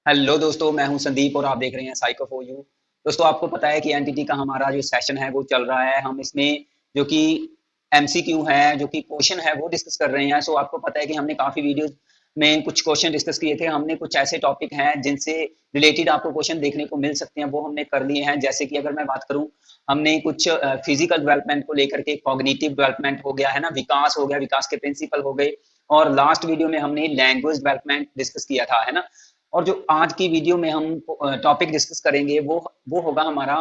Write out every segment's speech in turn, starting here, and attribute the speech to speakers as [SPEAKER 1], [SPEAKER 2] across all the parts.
[SPEAKER 1] Hello दोस्तों, मैं हूं संदीप और आप देख रहे हैं साइको फॉर यू। दोस्तों, आपको पता है कि एनटीटी का हमारा जो सेशन है वो चल रहा है। हम इसमें जो कि एमसीक्यू है, जो कि क्वेश्चन है, वो डिस्कस कर रहे हैं। सो आपको पता है कि हमने काफ़ी वीडियोस में कुछ क्वेश्चन डिस्कस किए थे। हमने कुछ ऐसे टॉपिक हैं जिनसे रिलेटेड आपको क्वेश्चन देखने को मिल सकते हैं, वो हमने कर लिए हैं। जैसे कि अगर मैं बात करूं, हमने कुछ फिजिकल डेवलपमेंट को लेकर के कॉग्निटिव डेवलपमेंट हो गया है ना, विकास हो गया, विकास के प्रिंसिपल हो गए। और लास्ट वीडियो में हमने लैंग्वेज डेवलपमेंट डिस्कस किया था, है ना। और जो आज की वीडियो में हम टॉपिक डिस्कस करेंगे वो होगा हमारा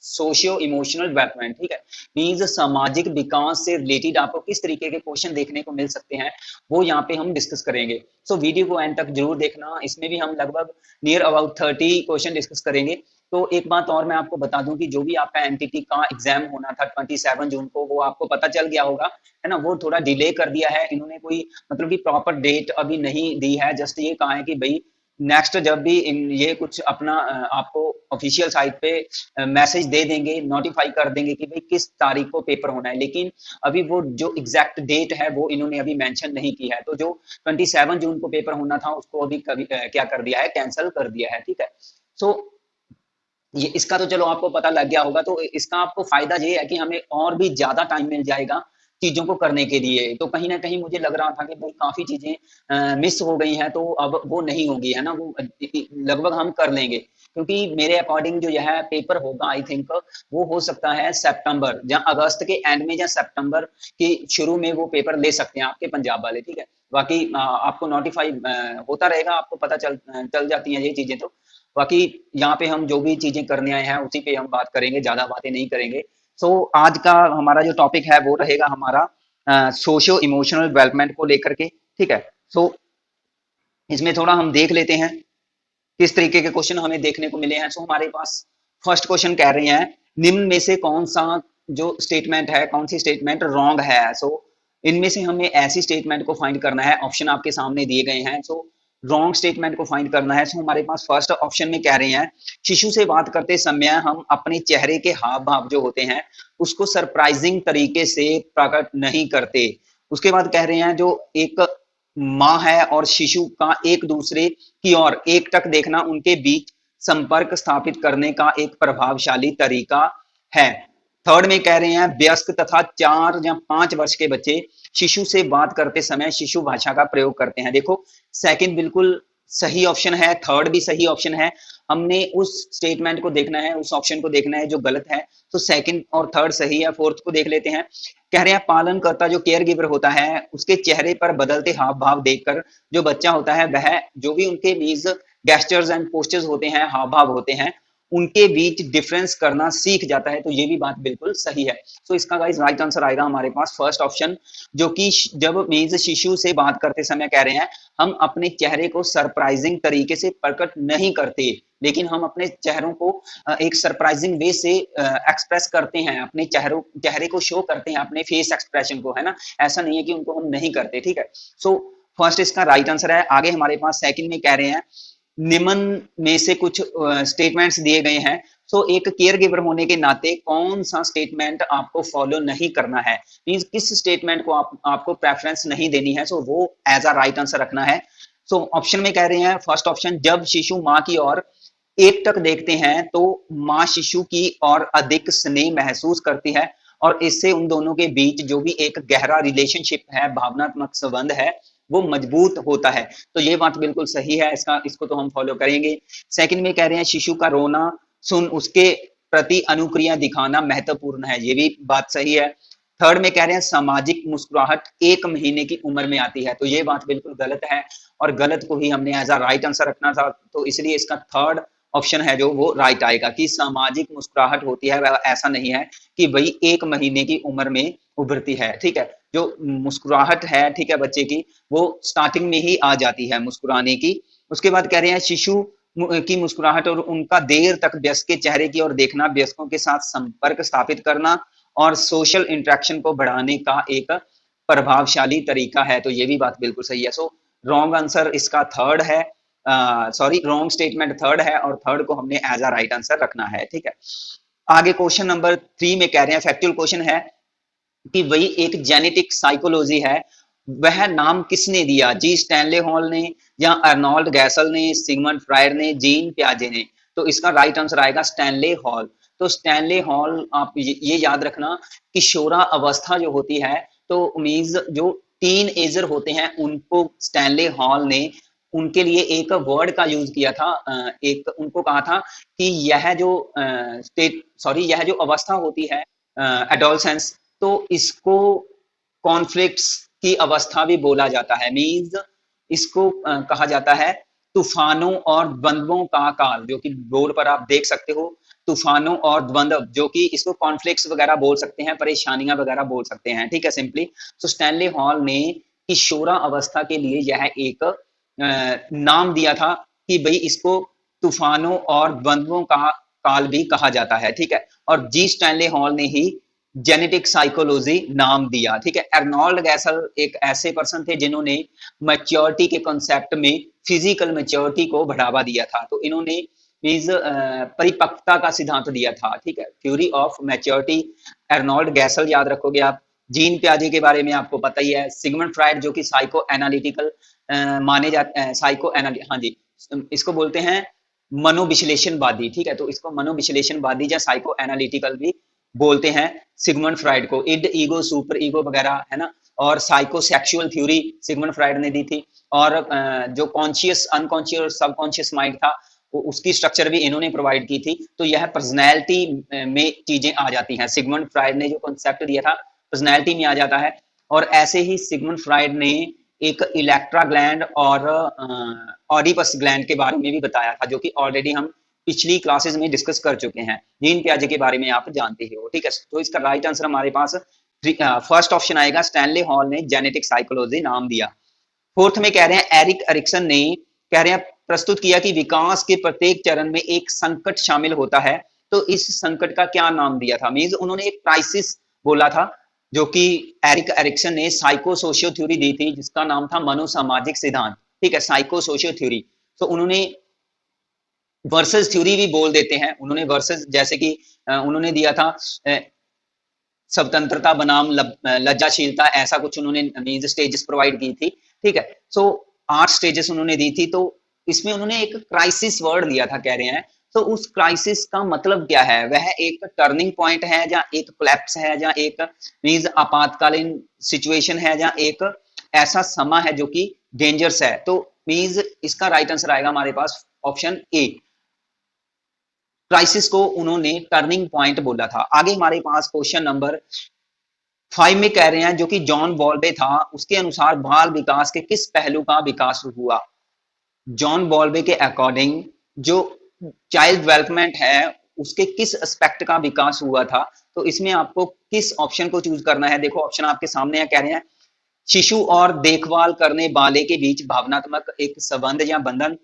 [SPEAKER 1] सोशियो इमोशनल डेवलपमेंट। ठीक है, मीन्स सामाजिक विकास से रिलेटेड आपको किस तरीके के क्वेश्चन देखने को मिल सकते हैं, वो यहाँ पे हम डिस्कस करेंगे। सो वीडियो को एंड तक जरूर देखना। इसमें भी हम लगभग नियर अबाउट 30 क्वेश्चन डिस्कस करेंगे। तो एक बात और मैं आपको बता दूं कि जो भी आपका एनटीटी का एग्जाम होना था 27 जून को, वो आपको पता चल गया होगा, है ना। वो थोड़ा डिले कर दिया है इन्होंने, कोई मतलब कि प्रॉपर डेट अभी नहीं दी है। जस्ट ये कहा है कि भाई नेक्स्ट जब भी ये कुछ अपना आपको ऑफिशियल साइट पे मैसेज दे देंगे, नोटिफाई कर देंगे कि भाई किस तारीख को पेपर होना है। लेकिन अभी वो जो एग्जैक्ट डेट है वो इन्होंने अभी मेंशन नहीं की है। तो जो 27 जून को पेपर होना था उसको अभी क्या कर दिया है, कैंसिल कर दिया है। ठीक है। सो ये इसका तो चलो आपको पता लग गया होगा। तो इसका आपको फायदा ये है कि हमें और भी ज्यादा टाइम मिल जाएगा चीजों को करने के लिए। तो कहीं ना कहीं मुझे लग रहा था कि भाई काफी चीजें मिस हो गई हैं, तो अब वो नहीं होगी, है ना। वो लगभग हम कर लेंगे, क्योंकि मेरे अकॉर्डिंग जो यह पेपर होगा, आई थिंक वो हो सकता है सितंबर या अगस्त के एंड में या सितंबर के शुरू में वो पेपर ले सकते हैं आपके पंजाब वाले। ठीक है। बाकी आपको नोटिफाई होता रहेगा, आपको पता चल जाती हैं ये चीजें। तो बाकी यहाँ पे हम जो भी चीजें करने आए हैं उसी पे हम बात करेंगे, ज्यादा बातें नहीं करेंगे। सो आज का हमारा जो टॉपिक है वो रहेगा हमारा सोशियो इमोशनल डेवलपमेंट को लेकर के। ठीक है। सो इसमें थोड़ा हम देख लेते हैं किस तरीके के क्वेश्चन हमें देखने को मिले हैं। सो हमारे पास फर्स्ट क्वेश्चन कह रहे हैं, निम्न में से कौन सा जो स्टेटमेंट है, कौन सी स्टेटमेंट रॉन्ग है। सो इनमें से हमें ऐसी स्टेटमेंट को फाइंड करना है। ऑप्शन आपके सामने दिए गए हैं। सो रॉन्ग स्टेटमेंट को फाइंड करना है। सो हमारे पास फर्स्ट ऑप्शन में कह रहे हैं, शिशु से बात करते समय हम अपने चेहरे के हाव भाव जो होते हैं उसको सरप्राइजिंग तरीके से प्रकट नहीं करते। उसके बाद कह रहे हैं, जो एक माँ है और शिशु का एक दूसरे की ओर एकटक देखना उनके बीच संपर्क स्थापित करने का एक प्रभावशाली तरीका है। थर्ड में कह रहे हैं, वयस्क तथा 4 या 5 वर्ष के बच्चे शिशु से बात करते समय शिशु भाषा का प्रयोग करते हैं। देखो, सेकंड बिल्कुल सही ऑप्शन है, थर्ड भी सही ऑप्शन है। हमने उस स्टेटमेंट को देखना है, उस ऑप्शन को देखना है जो गलत है। तो सेकंड और थर्ड सही है। फोर्थ को देख लेते हैं। कह रहे हैं, पालनकर्ता जो केयर गिवर होता है उसके चेहरे पर बदलते हाव भाव देखकर जो बच्चा होता है वह जो भी उनके मीज गेस्टर्स एंड पोस्टर्स होते हैं, हाव भाव होते हैं, उनके बीच डिफरेंस करना सीख जाता है। तो ये भी बात बिल्कुल सही है। तो इसका गाइस राइट आंसर आएगा हमारे पास फर्स्ट ऑप्शन, जो कि जब मीज शिशु से बात करते समय कह रहे हैं हम अपने चेहरे को सरप्राइजिंग तरीके से प्रकट नहीं करते, लेकिन हम अपने चेहरों को एक सरप्राइजिंग वे से एक्सप्रेस करते हैं, अपने चेहरे को शो करते हैं, अपने फेस एक्सप्रेशन को, है ना। ऐसा नहीं है कि उनको हम नहीं करते। ठीक है। सो फर्स्ट इसका राइट आंसर है। आगे हमारे पास सेकंड में कह रहे हैं, निम्न में से कुछ स्टेटमेंट्स दिए गए हैं। सो एक केयर गिवर होने के नाते कौन सा स्टेटमेंट आपको फॉलो नहीं करना है, मींस किस स्टेटमेंट को आपको प्रेफरेंस नहीं देनी है। सो वो एज अ राइट आंसर रखना है। सो ऑप्शन में कह रहे हैं, फर्स्ट ऑप्शन, जब शिशु माँ की ओर एकटक देखते हैं तो माँ शिशु की ओर अधिक स्नेह महसूस करती है और इससे उन दोनों के बीच जो भी एक गहरा रिलेशनशिप है, भावनात्मक संबंध है, वो मजबूत होता है। तो ये बात बिल्कुल सही है, इसको तो हम फॉलो करेंगे। सेकंड में कह रहे हैं, शिशु का रोना सुन उसके प्रति अनुक्रिया दिखाना महत्वपूर्ण है। ये भी बात सही है। थर्ड में कह रहे हैं, सामाजिक मुस्कुराहट 1 महीने की उम्र में आती है। तो ये बात बिल्कुल गलत है और गलत को ही हमने एज अ राइट आंसर रखना था। तो इसलिए इसका थर्ड ऑप्शन है जो वो राइट आएगा कि सामाजिक मुस्कुराहट होती है, वह ऐसा नहीं है कि भाई 1 महीने की उम्र में उभरती है। ठीक है। जो मुस्कुराहट है, ठीक है, बच्चे की, वो स्टार्टिंग में ही आ जाती है मुस्कुराने की। उसके बाद कह रहे हैं, शिशु की मुस्कुराहट और उनका देर तक वयस्क के चेहरे की ओर देखना वयस्कों के साथ संपर्क स्थापित करना और सोशल इंटरेक्शन को बढ़ाने का एक प्रभावशाली तरीका है। तो ये भी बात बिल्कुल सही है। सो रॉन्ग आंसर इसका थर्ड है, सॉरी, रॉन्ग स्टेटमेंट थर्ड है और थर्ड को हमने एज अ राइट आंसर रखना है। ठीक है। आगे क्वेश्चन नंबर 3 में कह रहे हैं, फैक्चुअल क्वेश्चन है कि वही एक जेनेटिक साइकोलॉजी है, वह नाम किसने दिया? जी स्टैनले हॉल ने, या अर्नोल्ड गैसल ने, सिगमंड फ्रायड ने, जीन पियाजे ने? तो इसका राइट आंसर आएगा स्टैनले हॉल। तो स्टैनले हॉल, आप ये याद रखना, किशोरा अवस्था जो होती है, तो मीन्स जो टीन एजर होते हैं उनको स्टैनले हॉल ने उनके लिए एक वर्ड का यूज किया था, एक उनको कहा था कि यह जो स्टेट सॉरी यह जो अवस्था होती है एडोलसेंस, तो इसको कॉन्फ्लिक्ट्स की अवस्था भी बोला जाता है। मीन्स इसको कहा जाता है तूफानों और द्वंद्वों का काल, जो कि बोर्ड पर आप देख सकते हो, तूफानों और द्वंद्व, जो कि इसको कॉन्फ्लिक्ट्स वगैरह बोल सकते हैं, परेशानियां वगैरह बोल सकते हैं, ठीक है सिंपली। तो स्टैनले हॉल ने किशोरा अवस्था के लिए यह एक नाम दिया था कि भाई इसको तूफानों और द्वंद्वों का काल भी कहा जाता है, ठीक है। और जी स्टैनले हॉल ने ही जेनेटिक साइकोलॉजी नाम दिया, ठीक है। अर्नोल्ड गैसल एक ऐसे पर्सन थे जिन्होंने मैच्योरिटी के कॉन्सेप्ट में फिजिकल मैच्योरिटी को बढ़ावा दिया था। तो इन्होंने मीन्स परिपक्वता का सिद्धांत दिया था, ठीक है, थ्योरी ऑफ मैच्योरिटी। अर्नोल्ड गैसल याद रखोगे आप। जीन पियाजे के बारे में आपको पता ही है। सिगमंड फ्रायड जो कि साइको एनालिटिकल माने जाते हैं, साइको एनालिटिक, हाँ जी, इसको बोलते हैं मनोविश्लेषणवादी, ठीक है। तो इसको मनोविश्लेषणवादी या साइको एनालिटिकल भी बोलते हैं सिगमंड फ्रायड को। इड, ईगो, सुपर ईगो वगैरह, है ना। और psycho sexual theory Sigmund Freud ने दी थी। और जो कॉन्शियस, अनकॉन्शियस और सबकॉन्शियस माइंड था, वो उसकी स्ट्रक्चर भी इन्होंने प्रोवाइड की थी। तो यह पर्सनैलिटी में चीजें आ जाती हैं। सिगमंड फ्रायड ने जो कॉन्सेप्ट दिया था पर्सनैलिटी में आ जाता है। और ऐसे ही सिगमंड फ्रायड ने एक इलेक्ट्रा ग्लैंड और ऑडिपस ग्लैंड के बारे में भी बताया था, जो कि ऑलरेडी हम पिछली क्लासेस में डिस्कस कर चुके हैं। जीन पियाजे के बारे में आप जानते ही हो, ठीक है। तो इसका राइट आंसर हमारे पास फर्स्ट ऑप्शन आएगा, स्टैनले हॉल ने जेनेटिक साइकोलॉजी नाम दिया। फोर्थ में कह रहे हैं एरिक एरिक्सन ने कह रहे हैं प्रस्तुत किया कि विकास के प्रत्येक चरण में एक संकट शामिल होता है। तो इस संकट का क्या नाम दिया था? मीन्स उन्होंने एक क्राइसिस बोला था, जो कि एरिक एरिक्सन ने साइको सोशियो थ्योरी दी थी, जिसका नाम था मनोसामाजिक सिद्धांत, ठीक है, साइको सोशियो थ्योरी। तो उन्होंने वर्सेस थ्योरी भी बोल देते हैं। उन्होंने वर्सेस, जैसे कि उन्होंने दिया था स्वतंत्रता बनाम लज्जाशीलता, ऐसा कुछ उन्होंने मीन्स स्टेजेस प्रोवाइड की थी, ठीक है। सो 8 स्टेजेस उन्होंने दी थी। तो इसमें उन्होंने एक क्राइसिस वर्ड दिया था, कह रहे हैं। तो उस क्राइसिस का मतलब क्या है? वह एक टर्निंग पॉइंट है, या एक कोलैप्स है, या एक मीन्स आपातकालीन सिचुएशन है, या एक ऐसा समा है जो कि डेंजरस है। तो मीन्स इसका राइट आंसर आएगा हमारे पास ऑप्शन ए। क्राइसिस को उन्होंने टर्निंग पॉइंट बोला था। आगे हमारे पास क्वेश्चन नंबर 5 में कह रहे हैं, जो कि जॉन बॉल्बे था, उसके अनुसार बाल विकास के किस पहलू का विकास हुआ? जॉन बॉल्बे के अकॉर्डिंग जो चाइल्ड डेवलपमेंट है, उसके किस एस्पेक्ट का विकास हुआ था? तो इसमें आपको किस ऑप्शन को चूज करना है? देखो ऑप्शन आपके सामने है। कह रहे हैं शिशु और देखभाल करने वाले के बीच भावनात्मक एक संबंध या बंधन।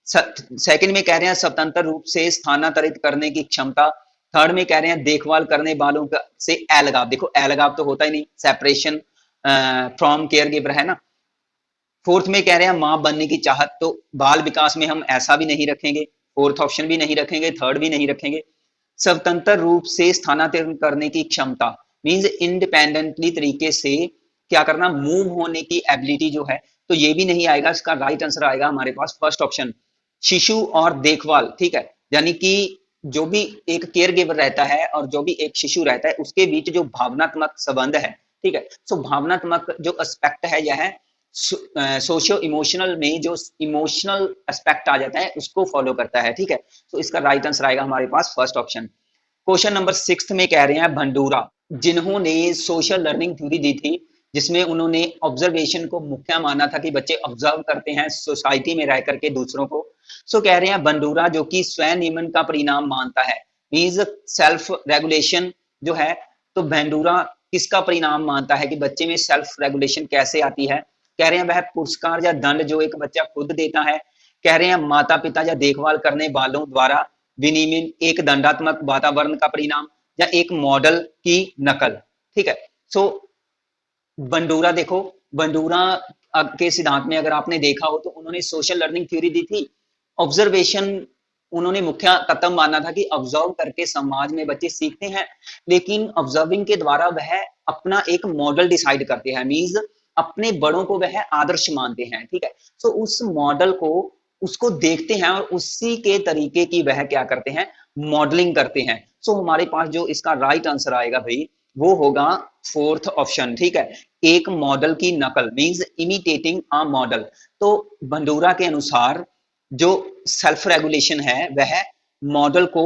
[SPEAKER 1] सेकंड में कह रहे हैं स्वतंत्र रूप से स्थानांतरित करने की क्षमता। थर्ड में कह रहे हैं देखभाल करने वालों का से अलगाव। देखो अलगाव तो होता ही नहीं, सेपरेशन फ्रॉम केयर गिवर, है ना। फोर्थ में कह रहे हैं मां बनने की चाहत। तो बाल विकास में हम ऐसा भी नहीं रखेंगे, फोर्थ ऑप्शन भी नहीं रखेंगे, थर्ड भी नहीं रखेंगे। स्वतंत्र रूप से स्थानांतरित करने की क्षमता मीन्स इंडिपेंडेंटली तरीके से क्या करना, मूव होने की एबिलिटी जो है, तो ये भी नहीं आएगा। इसका राइट आंसर आएगा हमारे पास फर्स्ट ऑप्शन, शिशु और देखभाल, ठीक है। यानी कि जो भी एक केयर गिवर रहता है और जो भी एक शिशु रहता है, उसके बीच जो भावनात्मक संबंध है, ठीक है। सो भावनात्मक जो एस्पेक्ट है यह सोशियो इमोशनल में जो इमोशनल एस्पेक्ट आ जाता है उसको फॉलो करता है, ठीक है। तो इसका राइट आंसर आएगा हमारे पास फर्स्ट ऑप्शन। क्वेश्चन नंबर 6 में कह रहे हैं भंडूरा, जिन्होंने सोशल लर्निंग थ्योरी दी थी, जिसमें उन्होंने ऑब्जर्वेशन को मुख्य माना था कि बच्चे ऑब्जर्व करते हैं सोसाइटी में रह करके दूसरों को। सो कह रहे हैं बंडूरा जो कि स्वयं नियमन का परिणाम मानता है, मीन्स सेल्फ रेगुलेशन जो है। तो भंडूरा किसका परिणाम मानता है कि बच्चे में सेल्फ रेगुलेशन कैसे आती है? कह रहे हैं वह पुरस्कार या दंड जो एक बच्चा खुद देता है। कह रहे हैं माता पिता या देखभाल करने वालों द्वारा विनियमन, एक दंडात्मक वातावरण का परिणाम, या एक मॉडल की नकल, ठीक है। सो बंडूरा, देखो बंडूरा के सिद्धांत में अगर आपने देखा हो तो उन्होंने सोशल लर्निंग थ्योरी दी थी। ऑब्जर्वेशन उन्होंने मुख्य तत्व माना था कि ऑब्जर्व करके समाज में बच्चे सीखते हैं, लेकिन ऑब्जर्विंग के द्वारा वह अपना एक मॉडल डिसाइड करते हैं। मीन्स अपने बड़ों को वह आदर्श मानते हैं, ठीक है। सो उस मॉडल को उसको देखते हैं और उसी के तरीके की वह क्या करते हैं, मॉडलिंग करते हैं। सो हमारे पास जो इसका राइट आंसर आएगा भाई वो होगा फोर्थ ऑप्शन, ठीक है। एक मॉडल की नकल मींस इमिटेटिंग अ मॉडल। तो बंडूरा के अनुसार जो सेल्फ रेगुलेशन है वह मॉडल को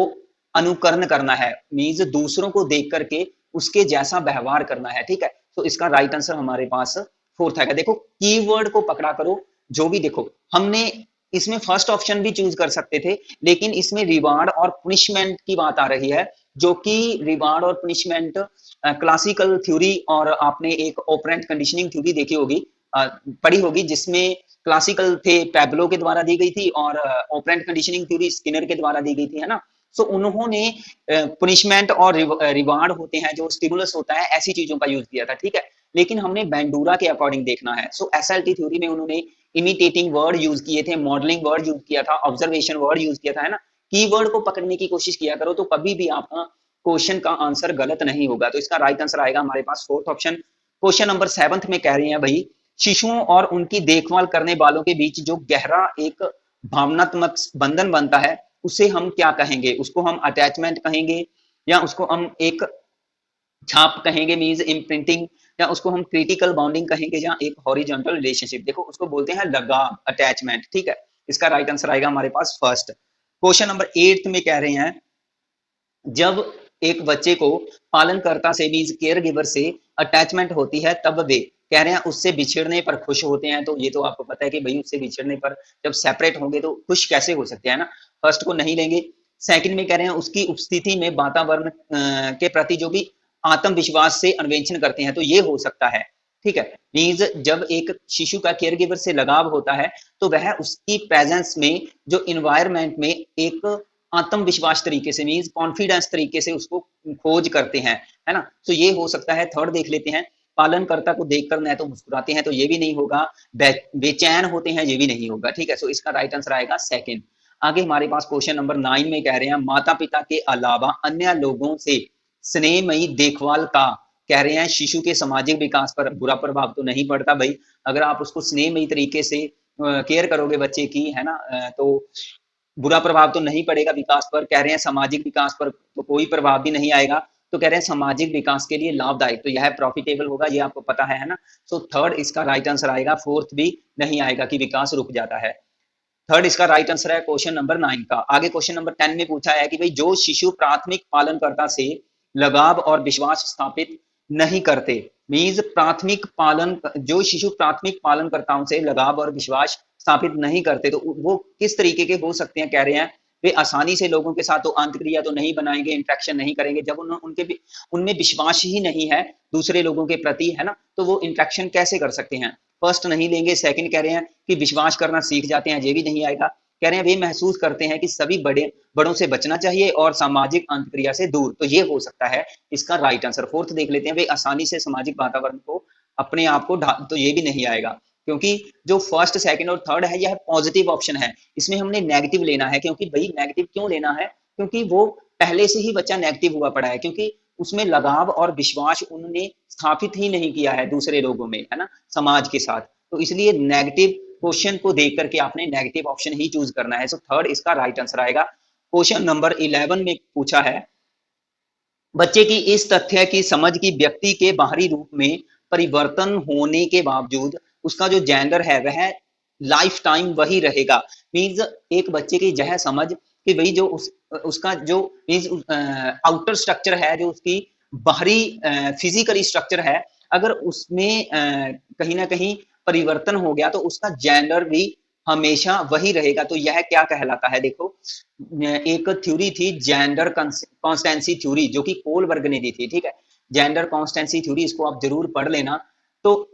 [SPEAKER 1] अनुकरण करना है, मींस दूसरों को देख करके उसके जैसा व्यवहार करना है, ठीक है। तो इसका राइट आंसर हमारे पास फोर्थ आएगा। देखो कीवर्ड को पकड़ा करो, जो भी देखो हमने इसमें फर्स्ट ऑप्शन भी चूज कर सकते थे, लेकिन इसमें रिवार्ड और पनिशमेंट की बात आ रही है, जो कि रिवार्ड और पनिशमेंट क्लासिकल थ्योरी और आपने एक ऑपरेंट कंडीशनिंग थ्योरी देखी होगी, पढ़ी होगी, जिसमें क्लासिकल थे पैब्लो के द्वारा दी गई थी और ऑपरेंट कंडीशनिंग थ्योरी स्किनर के द्वारा दी गई थी, है ना। सो उन्होंने पनिशमेंट और रिवार्ड होते हैं, जो स्टिमुलस होता है, ऐसी चीजों का यूज किया था, ठीक है। लेकिन हमने बैंडूरा के अकॉर्डिंग देखना है। सो एसएलटी थ्योरी में उन्होंने इमिटेटिंग वर्ड यूज किए थे, मॉडलिंग वर्ड यूज किया था, ऑब्जर्वेशन वर्ड यूज किया था, है ना। कीवर्ड को पकड़ने की कोशिश किया करो तो कभी भी आपका क्वेश्चन का आंसर गलत नहीं होगा। तो इसका राइट आंसर आएगा हमारे पास फोर्थ ऑप्शन। क्वेश्चन नंबर 7 में कह रहे हैं भाई शिशुओं और उनकी देखभाल करने वालों के बीच जो गहरा एक भावनात्मक बंधन बनता है उसे हम क्या कहेंगे? उसको हम अटैचमेंट कहेंगे, या उसको हम एक छाप कहेंगे मींस इम्प्रिंटिंग, या उसको हम क्रिटिकल बॉन्डिंग कहेंगे, या एक हॉरिजॉन्टल रिलेशनशिप। देखो उसको बोलते हैं लगाव, अटैचमेंट, ठीक है। इसका राइट आंसर आएगा हमारे पास फर्स्ट। क्वेश्चन नंबर 8 में कह रहे हैं जब एक बच्चे को पालनकर्ता से मींस केयर गिवर से अटैचमेंट होती है तब वे कह रहे हैं उससे बिछड़ने पर खुश होते हैं। तो ये तो आपको पता है कि भाई उससे बिछड़ने पर जब सेपरेट होंगे तो खुश कैसे हो सकते हैं ना। फर्स्ट को नहीं लेंगे। सेकंड में कह रहे हैं उसकी उपस्थिति में वातावरण के प्रति जो भी आत्मविश्वास से अन्वेषण करते हैं, तो ये हो सकता है, ठीक है। मीन्स जब एक शिशु का केयर गिवर से लगाव होता है तो वह उसकी प्रेजेंस में जो इन्वायरमेंट में एक आत्मविश्वास तरीके से मीन्स कॉन्फिडेंस तरीके से उसको खोज करते हैं, है ना। तो ये हो सकता है। थर्ड देख लेते हैं, पालनकर्ता को देखकर न तो मुस्कुराते हैं, तो ये भी नहीं होगा। बेचैन होते हैं, ये भी नहीं होगा, ठीक है। सो इसका राइट आंसर आएगा सेकंड। आगे हमारे पास क्वेश्चन नंबर 9 में कह रहे हैं माता पिता के अलावा अन्य लोगों से स्नेहमयी देखभाल का कह रहे हैं शिशु के सामाजिक विकास पर बुरा प्रभाव तो नहीं पड़ता। भाई अगर आप उसको स्नेहमयी तरीके से केयर करोगे बच्चे की, है ना, तो बुरा प्रभाव तो नहीं पड़ेगा विकास पर। कह रहे हैं सामाजिक विकास पर तो कोई प्रभाव भी नहीं आएगा। तो कह रहे हैं सामाजिक विकास के लिए लाभदायक, तो यह प्रॉफिटेबल होगा, ये आपको पता है ना। सो थर्ड इसका राइट आंसर आएगा। फोर्थ भी नहीं आएगा कि विकास रुक जाता है। थर्ड इसका राइट आंसर है क्वेश्चन नंबर 9 का। आगे क्वेश्चन नंबर 10 में पूछा है कि भाई जो शिशु प्राथमिक पालनकर्ता से लगाव और विश्वास स्थापित नहीं करते, मीन्स प्राथमिक पालन जो शिशु प्राथमिक पालनकर्ताओं से लगाव और विश्वास स्थापित नहीं करते, तो वो किस तरीके के हो सकते हैं? कह रहे हैं वे आसानी से लोगों के साथ तो अंतक्रिया तो नहीं बनाएंगे, इंट्रैक्शन नहीं करेंगे। जब उनके उनमें विश्वास ही नहीं है दूसरे लोगों के प्रति, है ना, तो वो इंट्रैक्शन कैसे कर सकते हैं? फर्स्ट नहीं लेंगे। सेकंड कह रहे हैं कि विश्वास करना सीख जाते हैं, ये भी नहीं आएगा। कह रहे हैं वे महसूस करते हैं कि सभी बड़ों से बचना चाहिए और सामाजिक अंतक्रिया से दूर, तो ये हो सकता है इसका राइट आंसर। फोर्थ देख लेते हैं, वे आसानी से सामाजिक वातावरण को अपने आप को तो ये भी नहीं आएगा, क्योंकि जो फर्स्ट सेकंड और थर्ड है यह पॉजिटिव ऑप्शन है। इसमें हमने नेगेटिव लेना है, क्योंकि भाई नेगेटिव क्यों लेना है? क्योंकि वो पहले से ही बच्चा नेगेटिव हुआ पड़ा है, क्योंकि उसमें लगाव और विश्वास उन्होंने स्थापित ही नहीं किया है दूसरे लोगों में, है ना, समाज के साथ। तो इसलिए नेगेटिव क्वेश्चन को देख करके आपने नेगेटिव ऑप्शन ही चूज करना है। सो थर्ड इसका राइट आंसर आएगा। क्वेश्चन नंबर 11 में पूछा है बच्चे की इस तथ्य की समझ की व्यक्ति के बाहरी रूप में परिवर्तन होने के बावजूद उसका जो जेंडर है वह लाइफ टाइम वही रहेगा। मींस एक बच्चे की यह समझ कि भाई जो उसका जो मींस आउटर स्ट्रक्चर है, जो उसकी बाहरी फिजिकली स्ट्रक्चर है, अगर उसमें कहीं ना कहीं परिवर्तन हो गया तो उसका जेंडर भी हमेशा वही रहेगा। तो यह क्या कहलाता है? देखो एक थ्योरी थी जेंडर कॉन्स्टेंसी थ्योरी, जो कि कोलबर्ग ने दी थी, ठीक है। जेंडर कॉन्स्टेंसी थ्योरी, इसको आप जरूर पढ़ लेना। तो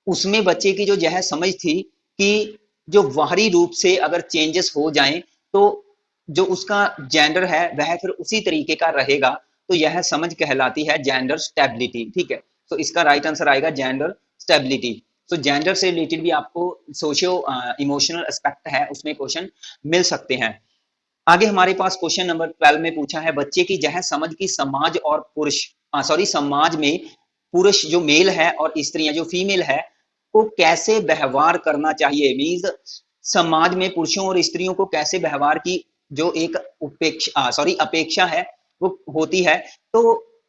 [SPEAKER 1] उसमें बच्चे की जो यह समझ थी कि जो बाहरी रूप से अगर चेंजेस हो जाएं तो जो उसका जेंडर है वह फिर उसी तरीके का रहेगा, तो यह समझ कहलाती है जेंडर स्टेबिलिटी, ठीक है। तो इसका राइट आंसर आएगा जेंडर स्टेबिलिटी। तो जेंडर से रिलेटेड भी आपको सोशियो इमोशनल एस्पेक्ट है, उसमें क्वेश्चन मिल सकते हैं। आगे हमारे पास क्वेश्चन नंबर 12 में पूछा है बच्चे की यह समझ की समाज और पुरुष समाज में पुरुष जो मेल है और स्त्रियां जो फीमेल है को कैसे व्यवहार करना चाहिए, मीन्स समाज में पुरुषों और स्त्रियों को कैसे व्यवहार की जो एक अपेक्षा है वो होती है। तो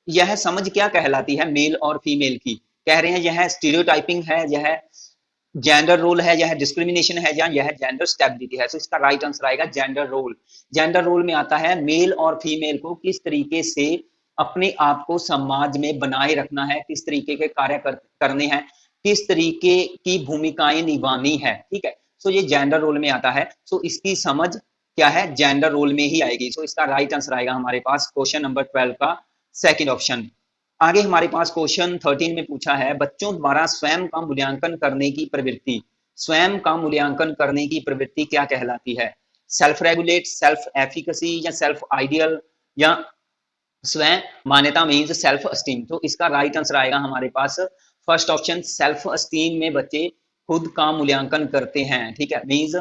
[SPEAKER 1] यह समझ क्या कहलाती है मेल और फीमेल की? कह रहे हैं यह स्टीरियोटाइपिंग है, यह जेंडर रोल है, यह डिस्क्रिमिनेशन है, या यह जेंडर स्टेबिलिटी है। तो इसका राइट आंसर आएगा जेंडर रोल। जेंडर रोल में आता है मेल और फीमेल को किस तरीके से अपने आप को समाज में बनाए रखना है, किस तरीके के कार्य करने हैं, किस तरीके की भूमिकाएं निभानी है। ठीक है, सो ये जेंडर रोल में आता है। सो इसकी समझ क्या है, जेंडर रोल में ही आएगी। सो इसका राइट आंसर आएगा हमारे पास क्वेश्चन नंबर 12 का सेकंड ऑप्शन। आगे हमारे पास क्वेश्चन 13 में पूछा है बच्चों द्वारा स्वयं का मूल्यांकन करने की प्रवृत्ति। स्वयं का मूल्यांकन करने की प्रवृत्ति क्या कहलाती है? सेल्फ रेगुलेट, सेल्फ एफिकेसी, या सेल्फ आइडियल, या स्वयं मान्यता मीन्स सेल्फ अस्टीम। तो इसका राइट आंसर आएगा हमारे पास फर्स्ट ऑप्शन, सेल्फ अस्टीम में बच्चे खुद का मूल्यांकन करते हैं। ठीक है, मीन्स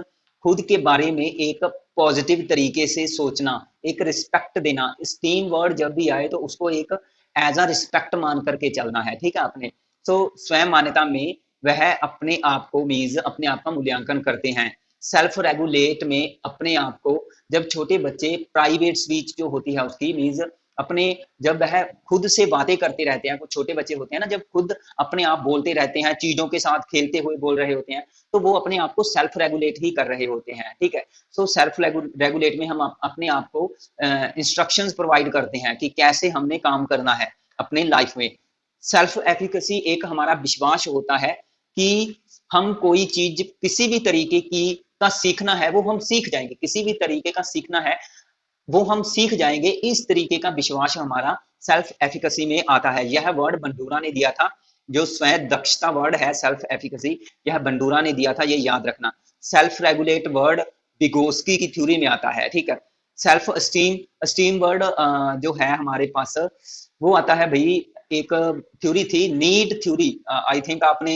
[SPEAKER 1] खुद के बारे में एक पॉजिटिव तरीके से सोचना, एक रिस्पेक्ट देना। स्टीम वर्ड जब भी आए तो उसको एक एज अ रिस्पेक्ट मान करके चलना है। ठीक है आपने। सो स्वयं मान्यता में वह अपने आप को मीन्स अपने आप का मूल्यांकन करते हैं। सेल्फ रेगुलेट में अपने आप को, जब छोटे बच्चे प्राइवेट स्पीच जो होती है उसकी मीन्स अपने, जब वह खुद से बातें करते रहते हैं, कुछ छोटे बच्चे होते हैं ना, जब खुद अपने आप बोलते रहते हैं, चीजों के साथ खेलते हुए बोल रहे होते हैं, तो वो अपने आप को सेल्फ रेगुलेट ही कर रहे होते हैं। ठीक है, सो सेल्फ रेगुलेट में हम अपने आप को इंस्ट्रक्शंस प्रोवाइड करते हैं कि कैसे हमने काम करना है अपने लाइफ में। सेल्फ एफिकेसी एक हमारा विश्वास होता है कि हम कोई चीज किसी भी तरीके की का सीखना है वो हम सीख जाएंगे, किसी भी तरीके का सीखना है वो हम सीख जाएंगे, इस तरीके का विश्वास हमारा सेल्फ एफिकेसी में आता है। यह वर्ड बंडूरा ने दिया था, जो स्वयं दक्षता वर्ड है सेल्फ एफिकेसी, यह बंडूरा ने दिया था, ये याद रखना। सेल्फ रेगुलेट वर्ड विगोस्की की थ्योरी में आता है। ठीक है, सेल्फ अस्टीम, अस्टीम वर्ड जो है हमारे पास वो आता है भाई, एक थ्योरी थी नीड थ्योरी। आई थिंक आपने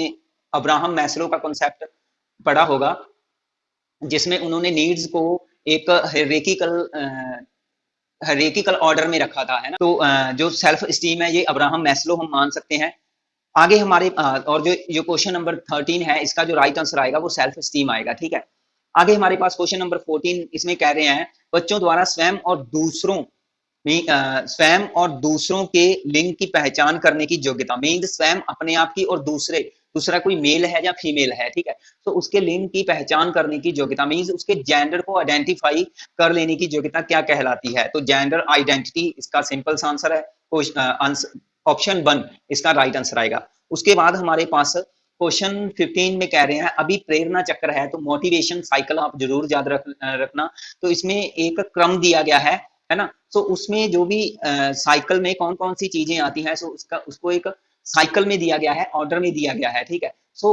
[SPEAKER 1] अब्राहम मैस्लो का कॉन्सेप्ट पढ़ा होगा, जिसमें उन्होंने नीड्स को एक हेरेकिकल ऑर्डर में रखा था, है ना। तो जो सेल्फ स्टीम है ये अब्राहम मैस्लो हम मान सकते हैं। आगे हमारे और जो क्वेश्चन नंबर 13 है इसका जो राइट आंसर आएगा वो सेल्फ स्टीम आएगा। ठीक है, आगे हमारे पास क्वेश्चन नंबर 14, इसमें कह रहे हैं बच्चों द्वारा स्वयं और दूसरों के लिंग की पहचान करने की योग्यता। मीन स्वयं अपने आप की और दूसरा कोई मेल है या फीमेल है। ठीक है, तो उसके लिंग की पहचान करने की योग्यता मीन्स उसके जेंडर को आइडेंटिफाई कर लेने की योग्यता क्या कहलाती है? तो जेंडर आइडेंटिटी इसका सिंपल सा आंसर है, ऑप्शन 1 इसका राइट आंसर आएगा। उसके बाद हमारे पास क्वेश्चन 15 में कह रहे हैं अभी प्रेरणा चक्र है, तो मोटिवेशन साइकिल आप जरूर याद रखना। तो इसमें एक क्रम दिया गया है ना। तो उसमें जो भी साइकिल में कौन कौन सी चीजें आती हैं, सो उसको एक साइकिल में दिया गया है, ऑर्डर में दिया गया है। ठीक है, सो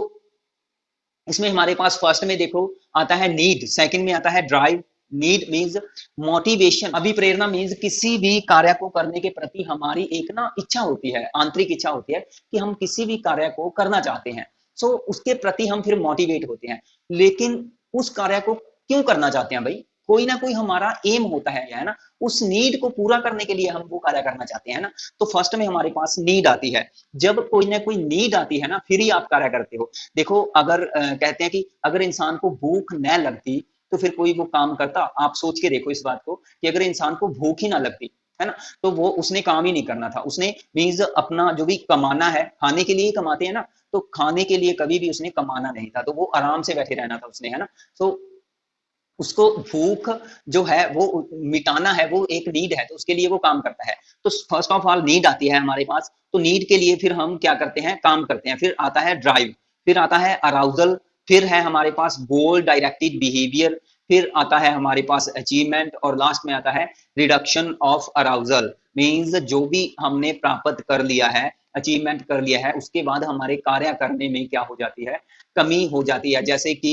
[SPEAKER 1] इसमें हमारे पास फर्स्ट में देखो आता है नीड, सेकंड में आता है ड्राइव। नीड मींस मोटिवेशन, अभिप्रेरणा मींस किसी भी कार्य को करने के प्रति हमारी एक ना इच्छा होती है, आंतरिक इच्छा होती है कि हम किसी भी कार्य को करना चाहते हैं। सो उसके प्रति हम फिर मोटिवेट होते हैं, लेकिन उस कार्य को क्यों करना चाहते हैं भाई? कोई ना कोई हमारा एम होता है ना, उस नीड को पूरा करने के लिए हम वो कार्य करना चाहते हैं ना। तो फर्स्ट में हमारे पास नीड आती है, जब कोई ना कोई नीड आती है ना फिर ही आप कार्य करते हो। देखो अगर कहते हैं कि अगर इंसान को भूख न लगती तो फिर कोई वो काम करता? आप सोच के देखो इस बात को कि अगर इंसान को भूख ही ना लगती है ना, तो वो उसने काम ही नहीं करना था। उसने मीन्स अपना जो भी कमाना है, खाने के लिए ही कमाते हैं ना, तो खाने के लिए कभी भी उसने कमाना नहीं था, तो वो आराम से बैठे रहना था उसने, है ना। तो उसको भूख जो है वो मिटाना है, वो एक नीड है, तो उसके लिए वो काम करता है। तो फर्स्ट ऑफ ऑल नीड आती है हमारे पास, तो नीड के लिए फिर हम क्या करते हैं, काम करते हैं। फिर आता है ड्राइव, फिर आता है अराउजल, फिर है हमारे पास गोल डायरेक्टेड बिहेवियर, फिर आता है हमारे पास अचीवमेंट, और लास्ट में आता है रिडक्शन ऑफ अराउजल। मीन्स जो भी हमने प्राप्त कर लिया है, अचीवमेंट कर लिया है, उसके बाद हमारे कार्य करने में क्या हो जाती है, कमी हो जाती है। जैसे कि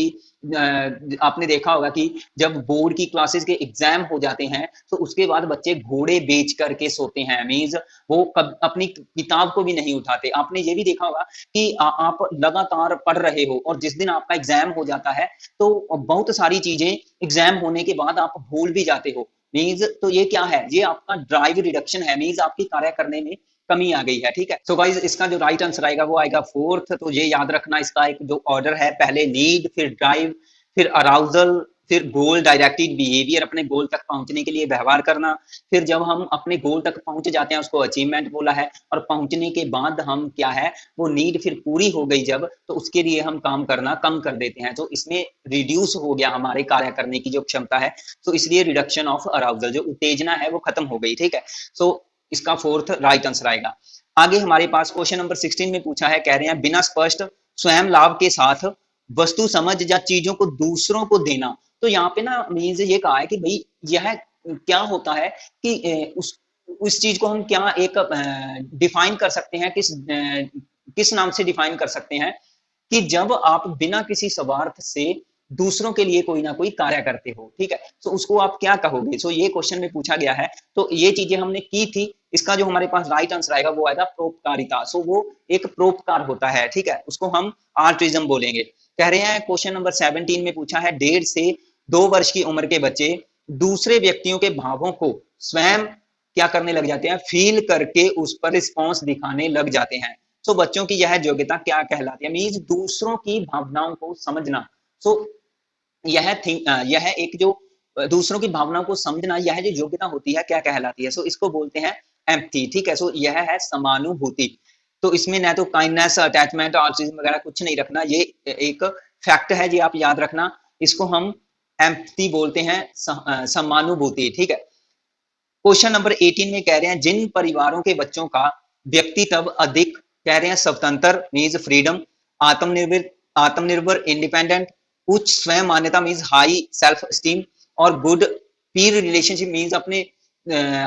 [SPEAKER 1] आपने देखा होगा कि जब बोर्ड की क्लासेस के एग्जाम हो जाते हैं तो उसके बाद बच्चे घोड़े बेच करके सोते हैं, मीन्स वो अपनी किताब को भी नहीं उठाते। आपने ये भी देखा होगा कि आप लगातार पढ़ रहे हो और जिस दिन आपका एग्जाम हो जाता है तो बहुत सारी चीजें एग्जाम होने के बाद आप भूल भी जाते हो। मीन्स तो ये क्या है, ये आपका ड्राइव रिडक्शन है, मीन्स आपकी कार्य करने में कमी आ गई है, ठीक है। सो गाइस इसका जो राइट आंसर आएगा वो आएगा फोर्थ। तो ये याद रखना, इसका एक जो ऑर्डर है, पहले नीड, फिर ड्राइव, फिर अराउजल, फिर गोल डायरेक्टेड बिहेवियर, अपने गोल तक पहुंचने के लिए व्यवहार करना, फिर जब हम अपने गोल तक पहुंच जाते हैं उसको अचीवमेंट बोला है, और पहुंचने के बाद हम क्या है वो नीड फिर पूरी हो गई जब, तो उसके लिए हम काम करना कम कर देते हैं, तो इसमें रिड्यूस हो गया हमारे कार्य करने की जो क्षमता है, तो इसलिए रिडक्शन ऑफ अराउजल, जो उत्तेजना है वो खत्म हो गई, ठीक है। सो इसका फोर्थ राइट आंसर आएगा। आगे हमारे पास क्वेश्चन नंबर 16 में पूछा है, कह रहे हैं बिना स्पष्ट स्वयं लाभ के साथ वस्तु समझ या चीजों को दूसरों को देना। तो यहाँ पे ना मीन्स ये कहा है कि भाई यह क्या होता है कि उस चीज को हम क्या एक डिफाइन कर सकते हैं, किस नाम से डिफाइन कर सकते हैं कि जब आप बिना किसी स्वार्थ से दूसरों के लिए कोई ना कोई कार्य करते हो, ठीक है, तो उसको आप क्या कहोगे। सो ये क्वेश्चन में पूछा गया है, तो ये चीजें हमने की थी, इसका जो हमारे पास राइट आंसर आएगा वो आएगा परोपकारिता। सो वो एक परोपकार होता है, ठीक है, उसको हम आर्ट्रिज्म बोलेंगे। कह रहे हैं क्वेश्चन नंबर 17 में पूछा है, 1.5 से 2 वर्ष की उम्र के बच्चे दूसरे व्यक्तियों के भावों को स्वयं क्या करने लग जाते हैं, फील करके उस पर रिस्पॉन्स दिखाने लग जाते हैं। सो बच्चों की यह योग्यता क्या कहलाती है, मीन्स दूसरों की भावनाओं को समझना। सो यह एक जो दूसरों की भावनाओं को समझना, यह जो योग्यता होती है क्या कहलाती है, सो इसको बोलते हैं एम्पैथी, ठीक है। सो यह है समानुभूति। तो इसमें ना तो काइंडनेस, अटैचमेंट, ऑल्ट्रिज्म वगैरह कुछ नहीं रखना, ये एक फैक्ट है जी, आप याद रखना, इसको हम एम्पैथी बोलते हैं, समानुभूति, ठीक है। क्वेश्चन नंबर 18 में कह रहे हैं, जिन परिवारों के बच्चों का व्यक्तित्व अधिक कह रहे हैं स्वतंत्र मीन्स फ्रीडम, आत्मनिर्भर आत्मनिर्भर इंडिपेंडेंट, उच्च स्वयं मान्यता मीन्स हाई सेल्फ स्टीम, और गुड पीर रिलेशनशिप मीन्स अपने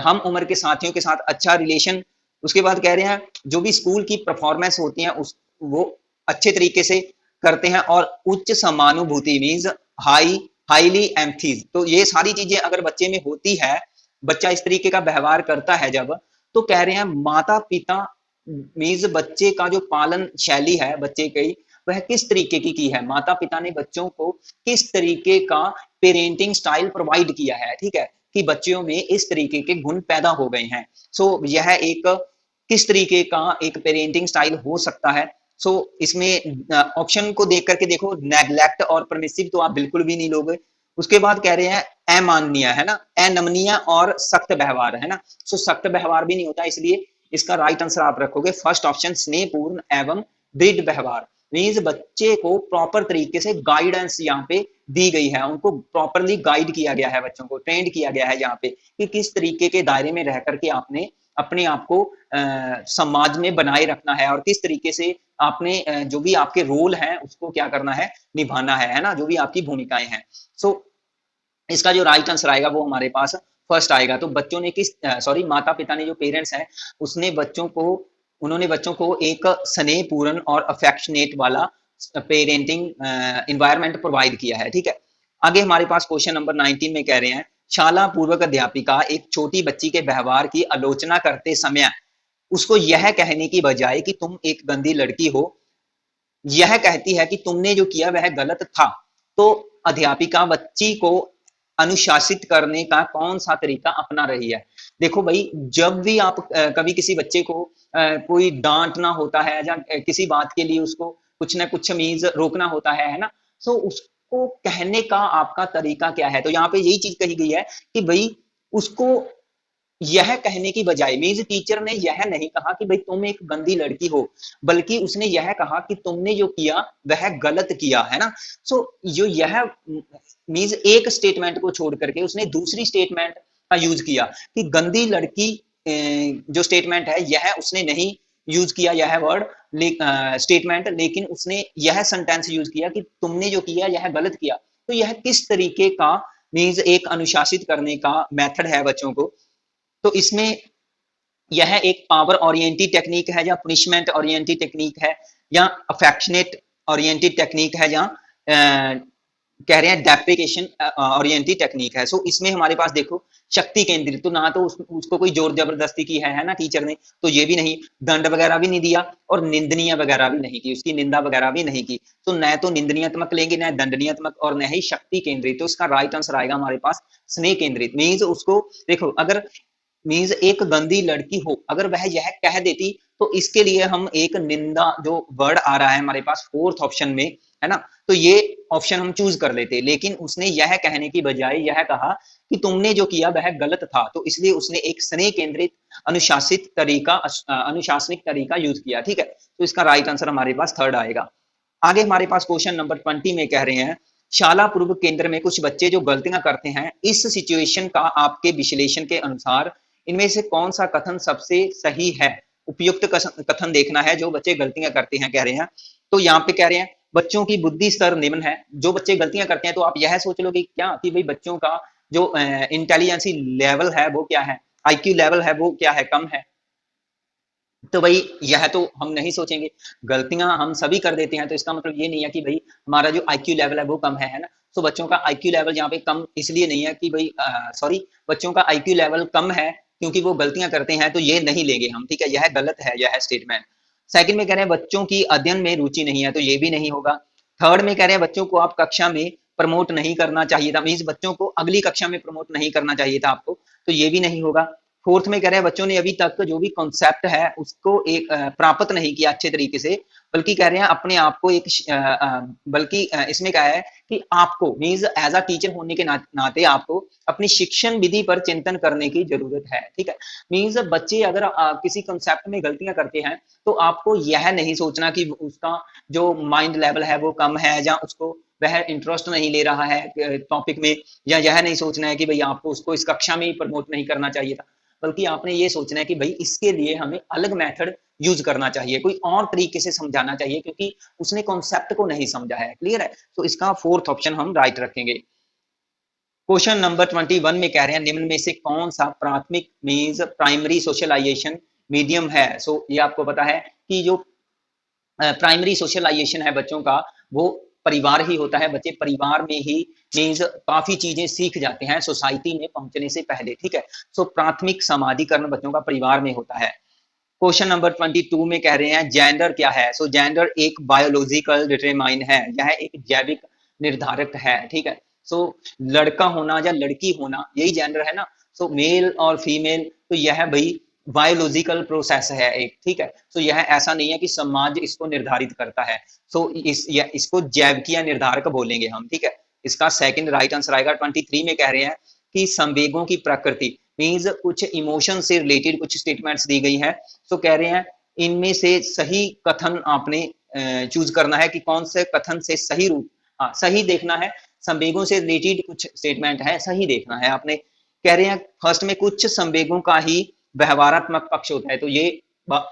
[SPEAKER 1] हम उम्र के साथियों के साथ अच्छा रिलेशन। उसके बाद कह रहे हैं जो भी स्कूल की परफॉर्मेंस होती है उस वो अच्छे तरीके से करते हैं, और उच्च समानुभूति मीन्स हाईली एम्पैथी। तो ये सारी चीजें अगर बच्चे में होती है, बच्चा इस तरीके का व्यवहार करता है जब, तो कह रहे हैं माता पिता मीन्स बच्चे का जो पालन शैली है बच्चे की वह किस तरीके की है, माता पिता ने बच्चों को किस तरीके का पेरेंटिंग स्टाइल प्रोवाइड किया है, ठीक है, कि बच्चों में इस तरीके के गुण पैदा हो गए हैं। सो यह एक किस तरीके का एक पेरेंटिंग स्टाइल हो सकता है। सो इसमें ऑप्शन को देख करके देखो, नेग्लेक्ट और परमिसिव तो आप बिल्कुल भी नहीं लोगे। उसके बाद कह रहे हैं अमाननीय है ना, अनमनीय और सख्त व्यवहार है ना। सो सख्त व्यवहार भी नहीं होता, इसलिए इसका राइट आंसर आप रखोगे फर्स्ट ऑप्शन, स्नेहपूर्ण एवं दृढ़ व्यवहार। मीन्स बच्चे को प्रॉपर तरीके से गाइडेंस यहाँ पे दी गई है, उनको प्रॉपरली गाइड किया गया है, बच्चों को ट्रेंड किया गया है यहाँ पे कि किस तरीके के दायरे में रह करके आपने अपने आप को समाज में बनाए रखना है, और किस तरीके से आपने जो भी आपके रोल हैं उसको क्या करना है, निभाना है ना, जो भी आपकी भूमिकाएं हैं। सो इसका जो राइट आंसर आएगा वो हमारे पास फर्स्ट आएगा। तो बच्चों ने माता पिता ने जो पेरेंट्स हैं उन्होंने बच्चों को एक स्नेहपूर्ण और अफेक्शनेट वाला पेरेंटिंग एनवायरनमेंट प्रोवाइड किया है, ठीक है। आगे हमारे पास क्वेश्चन नंबर 19 में कह रहे हैं, शाला पूर्वक अध्यापिका एक छोटी बच्ची के व्यवहार की आलोचना करते समय उसको यह कहने की बजाय कि तुम एक गंदी लड़की हो, यह कहती है कि तुमने जो किया वह गलत था, तो अध्यापिका बच्ची को अनुशासित करने का कौन सा तरीका अपना रही है। देखो भाई, जब भी आप कभी किसी बच्चे को कोई डांटना होता है या किसी बात के लिए उसको कुछ ना कुछ मीन्स रोकना होता है ना, तो उसको कहने का आपका तरीका क्या है। तो यहाँ पे यही चीज कही गई है कि भाई उसको यह कहने की बजाय, मीन्स टीचर ने यह नहीं कहा कि भाई तुम एक गंदी लड़की हो, बल्कि उसने यह कहा कि तुमने जो किया वह गलत किया है ना। सो जो यह मीन्स एक स्टेटमेंट को छोड़ करके उसने दूसरी स्टेटमेंट का यूज किया कि गंदी लड़की, जो स्टेटमेंट है यह उसने नहीं यूज किया यह वर्ड स्टेटमेंट, लेकिन उसने यह सेंटेंस यूज किया कि तुमने जो किया यह गलत किया। तो यह किस तरीके का मीन्स एक अनुशासित करने का मेथड है बच्चों को। तो इसमें यह एक पावर ओरिएंटेड टेक्निक है या पनिशमेंट ओरिएंटेड टेक्निक है या अफेक्शनेट ओरिएंटेड टेक्निक है, या कह रहे हैं डेप्रिकेशन ओरिएंटेड टेक्निक है। सो इसमें हमारे पास देखो शक्ति केंद्रित, तो ना तो उसको कोई जोर जबरदस्ती की है ना टीचर ने, तो ये भी नहीं, दंड वगैरह भी नहीं दिया और निंदनीय वगैरह भी नहीं की, उसकी निंदा वगैरह भी नहीं की। तो न तो निंदनीयत्मक लेंगे, न दंडनीयत्मक, और न ही शक्ति केंद्रित। तो इसका राइट आंसर आएगा हमारे पास स्नेह केंद्रित। मीन्स उसको देखो, अगर मीन्स एक गंदी लड़की हो, अगर वह यह कह देती तो इसके लिए हम एक निंदा जो वर्ड आ रहा है हमारे पास फोर्थ ऑप्शन में, है ना, तो ये ऑप्शन हम चूज कर लेते, लेकिन उसने यह कहने की बजाय यह कहा कि तुमने जो किया वह गलत था, तो इसलिए उसने एक स्नेह केंद्रित अनुशासनिक तरीका यूज किया। ठीक है, तो इसका राइट आंसर हमारे पास थर्ड आएगा। आगे हमारे पास क्वेश्चन नंबर 20 में कह रहे हैं, शाला पूर्व केंद्र में कुछ बच्चे जो गलतियां करते हैं, इस सिचुएशन का आपके विश्लेषण के अनुसार इनमें से कौन सा कथन सबसे सही है? उपयुक्त कथन देखना है जो बच्चे गलतियां करते हैं, कह रहे हैं। तो यहाँ पे कह रहे हैं बच्चों की बुद्धि स्तर निम्न है। जो बच्चे गलतियां करते हैं तो आप यह सोच लो कि क्या कि भाई बच्चों का जो इंटेलिजेंसी लेवल है वो क्या है, आईक्यू लेवल है वो क्या है, कम है। तो भाई यह तो हम नहीं सोचेंगे, गलतियां हम सभी कर देते हैं, तो इसका मतलब ये नहीं है कि भाई हमारा जो आईक्यू लेवल है वो कम है ना। तो बच्चों का आईक्यू लेवल यहाँ पे कम इसलिए नहीं है कि भाई सॉरी, बच्चों का आईक्यू लेवल कम है क्योंकि वो गलतियां करते हैं, तो ये नहीं लेंगे हम। ठीक है, यह गलत है यह स्टेटमेंट। सेकंड में कह रहे हैं बच्चों की अध्ययन में रुचि नहीं है, तो ये भी नहीं होगा। थर्ड में कह रहे हैं बच्चों को आप कक्षा में प्रमोट नहीं करना चाहिए था, मीन्स बच्चों को अगली कक्षा में प्रमोट नहीं करना चाहिए था आपको, तो ये भी नहीं होगा। फोर्थ में कह रहे हैं बच्चों ने अभी तक जो भी कॉन्सेप्ट है उसको एक प्राप्त नहीं किया अच्छे तरीके से, बल्कि कह रहे हैं अपने आप को एक बल्कि इसमें क्या है कि आपको मीन्स एज अ टीचर होने के नाते आपको अपनी शिक्षण विधि पर चिंतन करने की जरूरत है। ठीक है, मीन्स बच्चे अगर किसी कॉन्सेप्ट में गलतियां करते हैं तो आपको यह नहीं सोचना कि उसका जो माइंड लेवल है वो कम है, या उसको वह इंटरेस्ट नहीं ले रहा है टॉपिक में, या यह नहीं सोचना है कि भाई आपको उसको इस कक्षा में ही प्रमोट नहीं करना चाहिए था, बल्कि आपने ये सोचना है कि भाई इसके लिए हमें अलग मेथड यूज करना चाहिए, कोई और तरीके से समझाना चाहिए, क्योंकि उसने कॉन्सेप्ट को नहीं समझा है। क्लियर है, तो इसका फोर्थ ऑप्शन हम राइट रखेंगे। क्वेश्चन नंबर 21 में कह रहे हैं निम्न में से कौन सा प्राथमिक मीन्स प्राइमरी सोशलाइजेशन मीडियम है। सो ये आपको पता है कि जो प्राइमरी सोशलाइजेशन है बच्चों का वो परिवार ही होता है, बच्चे परिवार में ही मीन्स काफी चीजें सीख जाते हैं सोसाइटी में पहुंचने से पहले। ठीक है, सो प्राथमिक समाधिकरण बच्चों का परिवार में होता है। क्वेश्चन नंबर 22 में कह रहे हैं जेंडर क्या है। सो जेंडर एक बायोलॉजिकल डिटरमाइन है, यह एक जैविक निर्धारक है। ठीक है, सो लड़का होना या लड़की होना यही जेंडर है ना। सो मेल और फीमेल, तो यह भाई बायोलॉजिकल प्रोसेस है एक। ठीक है, सो यह ऐसा नहीं है कि समाज इसको निर्धारित करता है। सो इसको जैविकीय निर्धारक बोलेंगे हम। ठीक है, इसका सेकंड राइट आंसर आएगा। 23 में कह रहे हैं कि संवेगों की प्रकृति मीन्स कुछ इमोशन से रिलेटेड कुछ स्टेटमेंट्स दी गई हैं, तो कह रहे हैं इनमें से सही कथन आपने चूज करना है कि कौन से कथन से सही रूप, हाँ सही देखना है, संवेगों से रिलेटेड कुछ स्टेटमेंट है सही देखना है आपने। कह रहे हैं फर्स्ट में कुछ संवेगों का ही व्यवहारात्मक पक्ष होता है, तो ये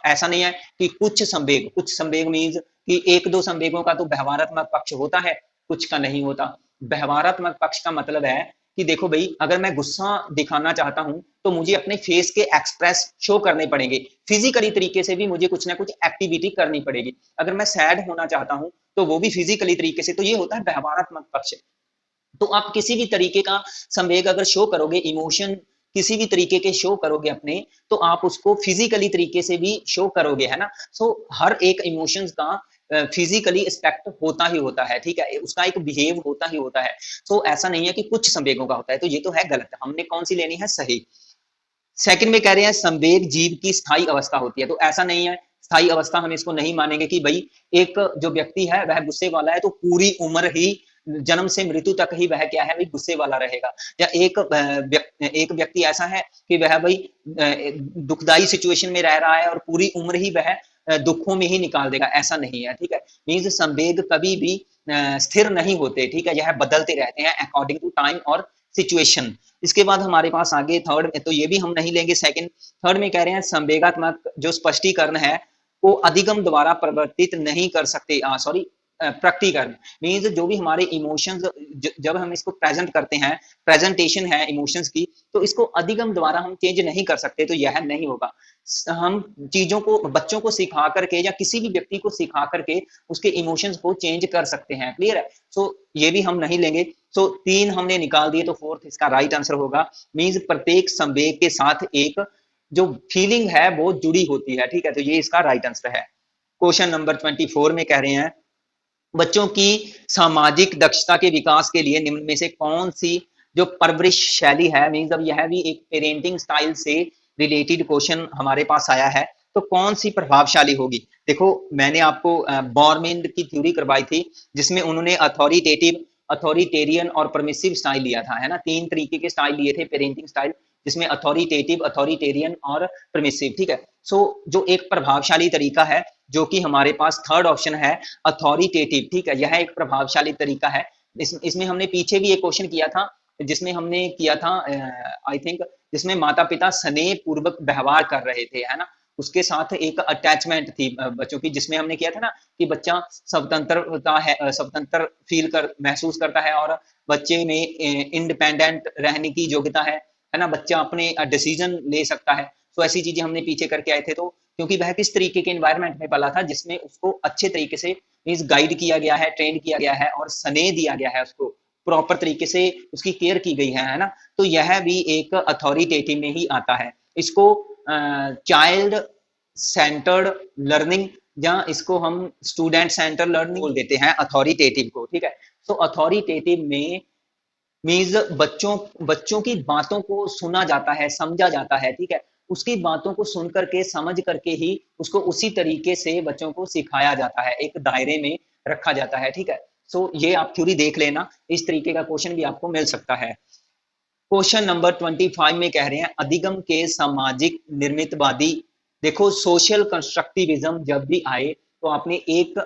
[SPEAKER 1] ऐसा नहीं है कि कुछ संवेग मीन्स कि एक दो संवेगों का तो व्यवहारात्मक पक्ष होता है, कुछ का नहीं होता। व्यवहारात्मक पक्ष का मतलब है कि देखो भाई अगर मैं गुस्सा दिखाना चाहता हूं तो मुझे अपने फेस के एक्सप्रेस शो करने पड़ेंगे, फिजिकली तरीके से भी मुझे कुछ ना कुछ एक्टिविटी करनी पड़ेगी। अगर मैं सैड होना चाहता हूं तो वो भी फिजिकली तरीके से, तो ये होता है व्यवहारात्मक पक्ष। तो आप किसी भी तरीके का संवेग अगर शो करोगे, इमोशन किसी भी तरीके के शो करोगे अपने, तो आप उसको फिजिकली तरीके से भी शो करोगे, है ना। सो हर एक इमोशंस का फिजिकली एक्सपेक्ट होता ही होता है। ठीक है, उसका एक बिहेव होता ही होता है। सो ऐसा नहीं है कि कुछ संवेगों का होता है, तो ये तो है गलत। हमने कौन सी लेनी है, सही। सेकंड में कह रहे हैं संवेग जीव की स्थायी अवस्था होती है, तो ऐसा नहीं है स्थायी अवस्था, हम इसको नहीं मानेंगे कि भाई एक जो व्यक्ति है वह गुस्से वाला है तो पूरी उम्र ही जन्म से मृत्यु तक ही वह क्या है भाई गुस्से वाला रहेगा, या एक व्यक्ति ऐसा है कि वह भाई दुखदाई सिचुएशन में रह रहा है और पूरी उम्र ही वह दुखों में ही निकाल देगा, ऐसा नहीं है। ठीक है, मीन्स संवेग कभी भी स्थिर नहीं होते। ठीक है, यह बदलते रहते हैं अकॉर्डिंग टू टाइम और सिचुएशन। इसके बाद हमारे पास आगे थर्ड में, तो ये भी हम नहीं लेंगे सेकंड। थर्ड में कह रहे हैं संवेगात्मक जो स्पष्टीकरण है वो अधिगम द्वारा परिवर्तित नहीं कर सकते, सॉरी प्रकटीकरण मीन्स जो भी हमारे इमोशंस, जब हम इसको प्रेजेंट करते हैं, प्रेजेंटेशन है इमोशंस की, तो इसको अधिगम द्वारा हम चेंज नहीं कर सकते, तो यह नहीं होगा। हम चीजों को बच्चों को सिखा करके या किसी भी व्यक्ति को सिखा करके उसके इमोशंस को चेंज कर सकते हैं। क्लियर है, सो ये भी हम नहीं लेंगे। सो तीन हमने निकाल दिए, तो फोर्थ इसका राइट आंसर होगा। मीन्स प्रत्येक संवेग के साथ एक जो फीलिंग है वो जुड़ी होती है। ठीक है, तो ये इसका राइट आंसर है। क्वेश्चन नंबर 24 में कह रहे हैं बच्चों की सामाजिक दक्षता के विकास के लिए निम्न में से कौन सी जो परवरिश शैली है, मीन्स अब यह भी एक पेरेंटिंग स्टाइल से रिलेटेड क्वेश्चन हमारे पास आया है, तो कौन सी प्रभावशाली होगी? देखो, मैंने आपको बॉर्मेंड की थ्योरी करवाई थी, जिसमें उन्होंने अथॉरिटेटिव, अथॉरिटेरियन और परमिसिव स्टाइल लिया था, है ना। 3 तरीके के स्टाइल लिए थे पेरेंटिंग स्टाइल, जिसमें अथॉरिटेटिव, अथॉरिटेरियन और परमिसिव, ठीक है। सो जो एक प्रभावशाली तरीका है, जो कि हमारे पास थर्ड ऑप्शन है, अथॉरिटेटिव, ठीक है, यह एक प्रभावशाली तरीका है। इसमें हमने पीछे भी एक क्वेश्चन किया था, जिसमें हमने किया था आई थिंक, जिसमें माता पिता स्नेह पूर्वक व्यवहार कर रहे थे, है ना। उसके साथ एक अटैचमेंट थी बच्चों की, जिसमें हमने किया था ना कि बच्चा स्वतंत्रता है, स्वतंत्र फील कर महसूस करता है, और बच्चे में इंडिपेंडेंट रहने की योग्यता है ना, बच्चा अपने डिसीजन ले सकता है। तो ऐसी चीजें हमने पीछे करके आए थे। तो क्योंकि वह किस तरीके के एनवायरनमेंट में पला था, जिसमें उसको अच्छे तरीके से मीन्स गाइड किया गया है, ट्रेन किया गया है, और स्नेह दिया गया है, उसको प्रॉपर तरीके से उसकी केयर की गई है ना। तो यह भी एक अथॉरिटेटिव में ही आता है। इसको चाइल्ड सेंटर्ड लर्निंग, या इसको हम स्टूडेंट सेंटर लर्निंग बोल देते हैं अथॉरिटेटिव को, ठीक है। तो अथॉरिटेटिव में मीन्स बच्चों बच्चों की बातों को सुना जाता है, समझा जाता है, ठीक है। उसकी बातों को सुन करके, समझ करके ही उसको उसी तरीके से बच्चों को सिखाया जाता है, एक दायरे में रखा जाता है, ठीक है। सो ये आप थ्योरी देख लेना, इस तरीके का क्वेश्चन भी आपको मिल सकता है। क्वेश्चन नंबर 25 में कह रहे हैं अधिगम के सामाजिक निर्मितवादी। देखो, सोशल कंस्ट्रक्टिविज्म जब भी आए, तो आपने एक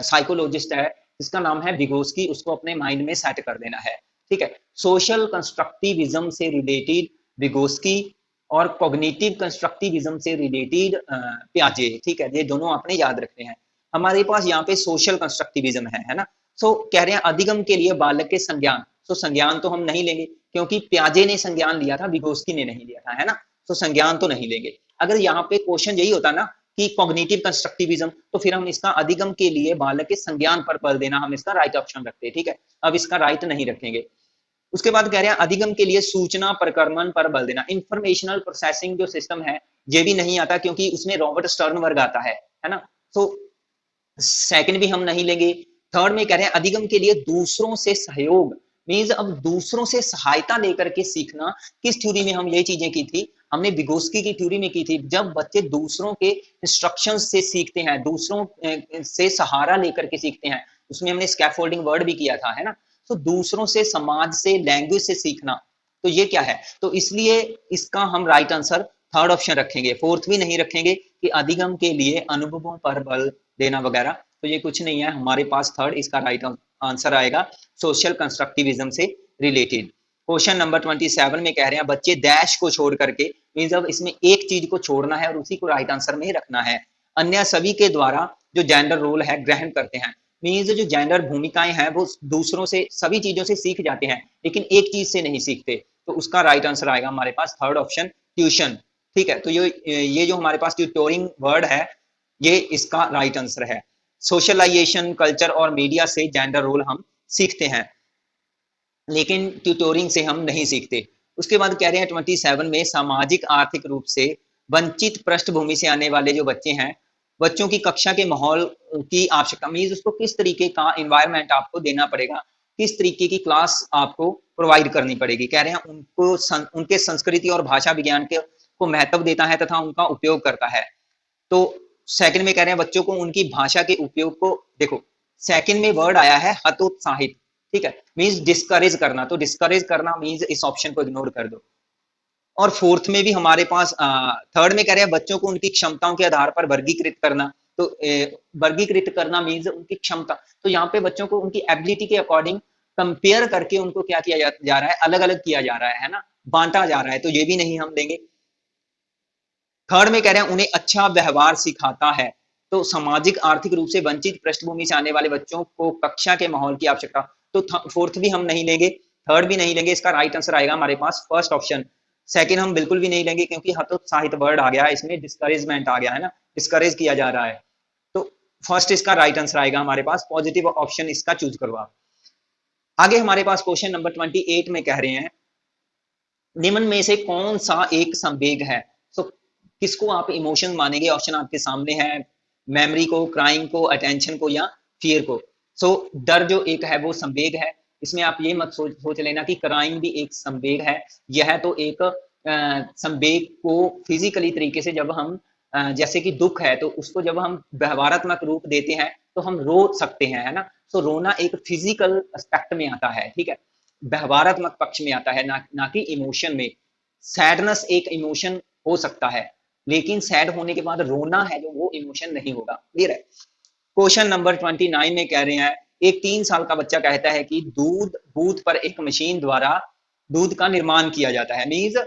[SPEAKER 1] साइकोलॉजिस्ट है जिसका नाम है विगोस्की, उसको अपने माइंड में सेट कर देना है, ठीक है। सोशल कंस्ट्रक्टिविज्म से रिलेटेड विगोस्की, और कॉग्निटिव कंस्ट्रक्टिविज्म से रिलेटेड प्याजे, ठीक है। ये दोनों आपने याद रखने हैं। हमारे पास यहाँ पे सोशल कंस्ट्रक्टिविज्म है ना। सो कह रहे हैं अधिगम के लिए बालक के संज्ञान। तो संज्ञान तो हम नहीं लेंगे, क्योंकि प्याजे ने संज्ञान लिया था, विगोस्की ने नहीं लिया था, है ना। तो संज्ञान तो नहीं लेंगे। अगर यहाँ पे क्वेश्चन यही होता ना कि कॉग्निटिव कंस्ट्रक्टिविज्म, तो फिर हम इसका अधिगम के लिए बालक के संज्ञान पर बल देना, हम इसका राइट ऑप्शन रखते हैं, ठीक है। अब इसका राइट नहीं रखेंगे। उसके बाद कह रहे हैं अधिगम के लिए सूचना प्रक्रमण पर बल देना। इंफॉर्मेशनल प्रोसेसिंग जो सिस्टम है, ये भी नहीं आता, क्योंकि उसमें रॉबर्ट स्टर्नबर्ग आता है ना। तो सेकंड भी हम नहीं लेंगे। थर्ड में कह रहे हैं अधिगम के लिए दूसरों से सहयोग, मीन्स अब दूसरों से सहायता लेकर के सीखना। किस थ्योरी में हम ये चीजें की थी? हमने विगोस्की की थ्योरी में की थी। जब बच्चे दूसरों के इंस्ट्रक्शंस से सीखते हैं, दूसरों से सहारा लेकर के सीखते हैं, उसमें हमने स्कैफोल्डिंग वर्ड भी किया था, है ना। तो दूसरों से, समाज से, लैंग्वेज से सीखना, तो ये क्या है? तो इसलिए इसका हम राइट आंसर थर्ड ऑप्शन रखेंगे, फोर्थ भी नहीं रखेंगे कि अधिगम के लिए अनुभवों पर बल देना वगैरह। तो ये कुछ नहीं है हमारे पास। थर्ड इसका राइट आंसर आएगा, सोशल कंस्ट्रक्टिविज्म से रिलेटेड। क्वेश्चन नंबर 27 में कह रहे हैं बच्चे डैश को छोड़ करके, मीन्स अब इसमें एक चीज को छोड़ना है और उसी को राइट आंसर में रखना है। अन्य सभी के द्वारा जो जेंडर रोल है ग्रहण करते हैं। मीन्स जो जेंडर भूमिकाएं हैं वो दूसरों से, सभी चीजों से सीख जाते हैं, लेकिन एक चीज से नहीं सीखते। तो उसका राइट आंसर आएगा हमारे पास थर्ड ऑप्शन, ट्यूशन, ठीक है। तो ये जो हमारे पास ट्यूटोरिंग वर्ड है, ये इसका राइट आंसर है। सोशलाइजेशन, कल्चर और मीडिया से जेंडर रोल हम सीखते हैं, लेकिन ट्यूटोरिंग से हम नहीं सीखते। उसके बाद कह रहे हैं 27 में सामाजिक आर्थिक रूप से वंचित पृष्ठभूमि से आने वाले जो बच्चे हैं, बच्चों की कक्षा के माहौल की आवश्यकता, मीन्स उसको किस तरीके का एनवायरनमेंट आपको देना पड़ेगा, किस तरीके की क्लास आपको प्रोवाइड करनी पड़ेगी। कह रहे हैं उनको उनके संस्कृति और भाषा विज्ञान के को महत्व देता है तथा उनका उपयोग करता है। तो सेकंड में कह रहे हैं बच्चों को उनकी भाषा के उपयोग को, देखो सेकंड में वर्ड आया है हतोत्साहित, ठीक है, मींस डिस्करेज करना। तो डिस्करेज करना मींस इस ऑप्शन को इग्नोर कर दो। और फोर्थ में भी हमारे पास थर्ड में कह रहे हैं बच्चों को उनकी क्षमताओं के आधार पर वर्गीकृत करना। तो वर्गीकृत करना मींस उनकी क्षमता। तो यहाँ पे बच्चों को उनकी एबिलिटी के अकॉर्डिंग कंपेयर करके उनको क्या किया जा रहा है, अलग अलग किया जा रहा है ना, बांटा जा रहा है। तो ये भी नहीं हम देंगे। थर्ड में कह रहे हैं उन्हें अच्छा व्यवहार सिखाता है। तो सामाजिक आर्थिक रूप से वंचित पृष्ठभूमि से आने वाले बच्चों को कक्षा के माहौल की आवश्यकता। तो फोर्थ भी हम नहीं लेंगे, थर्ड भी नहीं लेंगे। इसका राइट आंसर आएगा हमारे पास फर्स्ट ऑप्शन। सेकंड हम बिल्कुल भी नहीं लेंगे, क्योंकि हतोत्साहित वर्ड आ गया है, इसमें डिस्करेजमेंट आ गया है ना, डिस्करेज किया जा रहा है। तो फर्स्ट इसका राइट आंसर आएगा हमारे पास, पॉजिटिव ऑप्शन इसका चूज करो आप। आगे हमारे पास क्वेश्चन नंबर 28 में कह रहे हैं निम्न में से कौन सा एक संवेग है। सो किसको आप इमोशन मानेंगे? ऑप्शन आपके सामने है, मेमोरी को, क्राइम को, अटेंशन को, या फियर को। सो डर जो एक है वो संवेग है। इसमें आप ये मत सोच लेना कि क्राइम भी एक संवेग है। यह तो एक संवेग को फिजिकली तरीके से जब हम जैसे कि दुख है तो उसको जब हम व्यवहारात्मक रूप देते हैं तो हम रो सकते हैं, है ना। तो रोना एक फिजिकल एस्पेक्ट में आता है, ठीक है, व्यवहारात्मक पक्ष में आता है, ना कि इमोशन में। सैडनेस एक इमोशन हो सकता है, लेकिन सैड होने के बाद रोना है जो वो इमोशन नहीं होगा। क्लियर है। क्वेश्चन नंबर 29 में कह रहे हैं, एक 3 साल का बच्चा कहता है कि दूध बूथ पर एक मशीन द्वारा दूध का निर्माण किया जाता है। मीन्स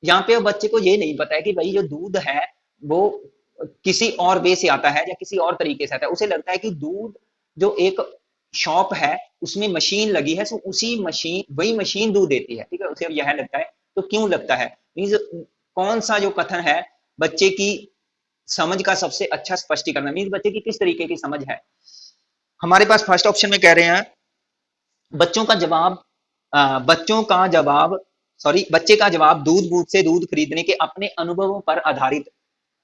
[SPEAKER 1] यहाँ पे बच्चे को ये नहीं पता है कि भाई जो दूध है वो किसी और वे से आता है या किसी और तरीके से आता है। उसे लगता है कि दूध जो एक शॉप है उसमें मशीन लगी है, सो उसी मशीन वही मशीन दूध देती है, ठीक है, उसे यह लगता है। तो क्यों लगता है, मीन्स कौन सा जो कथन है बच्चे की समझ का सबसे अच्छा स्पष्टीकरण, मीन्स बच्चे की किस तरीके की समझ है। हमारे पास फर्स्ट ऑप्शन में कह रहे हैं बच्चों का जवाब बच्चों का जवाब सॉरी बच्चे का जवाब दूध बूथ से दूध खरीदने के अपने अनुभवों पर आधारित